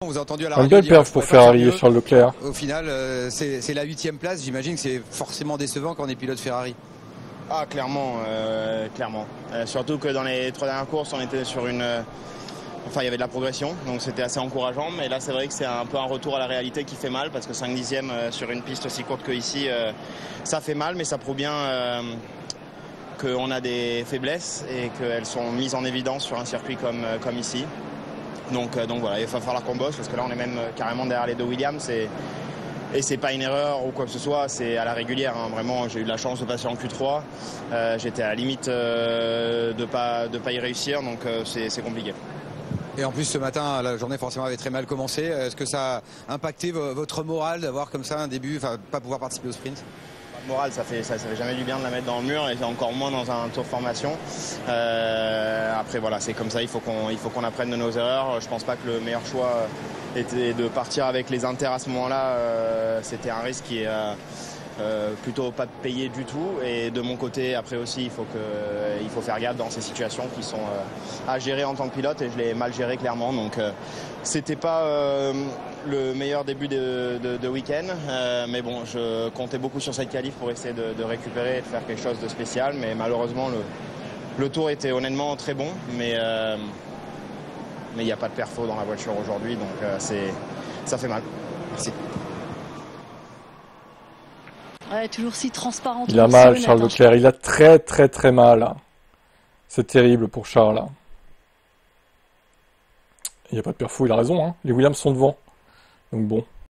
On vous a entendu à la Une radio belle dire, perf je pour pourrais pas faire Ferrari mieux. sur Leclerc. Au final, c'est la 8e place. J'imagine que c'est forcément décevant quand on est pilote Ferrari. Ah, clairement, clairement. Surtout que dans les 3 dernières courses, on était sur une... Enfin, il y avait de la progression, donc c'était assez encourageant. Mais là, c'est vrai que c'est un peu un retour à la réalité qui fait mal, parce que 5 dixièmes sur une piste aussi courte qu'ici, ça fait mal, mais ça prouve bien qu'on a des faiblesses et qu'elles sont mises en évidence sur un circuit comme ici. Donc voilà, il va falloir qu'on bosse, parce que là, on est même carrément derrière les deux Williams. Et c'est pas une erreur ou quoi que ce soit, c'est à la régulière. Hein. Vraiment, j'ai eu de la chance de passer en Q3. J'étais à la limite de pas y réussir, donc c'est compliqué. Et en plus, ce matin, la journée forcément avait très mal commencé. Est-ce que ça a impacté votre morale d'avoir comme ça un début, enfin pas pouvoir participer au sprint? Le moral, ça fait jamais du bien de la mettre dans le mur, et encore moins dans un tour de formation. Après voilà, c'est comme ça, il faut qu'on apprenne de nos erreurs. Je pense pas que le meilleur choix était de partir avec les inters à ce moment-là. C'était un risque qui est plutôt pas payé du tout. Et de mon côté, après aussi, il faut faire gaffe dans ces situations qui sont à gérer en tant que pilote, et je l'ai mal géré clairement. Donc c'était pas le meilleur début de week-end, mais bon, je comptais beaucoup sur cette qualif pour essayer de récupérer et de faire quelque chose de spécial. Mais malheureusement, le tour était honnêtement très bon, mais il n'y a pas de perfo dans la voiture aujourd'hui, donc ça fait mal. Merci. Ouais, toujours si transparent. Il a toujours si mal, honnête, Charles hein, Leclerc. Il a très très très mal. C'est terrible pour Charles. Il n'y a pas de perfo, il a raison. Hein. Les Williams sont devant. Donc bon.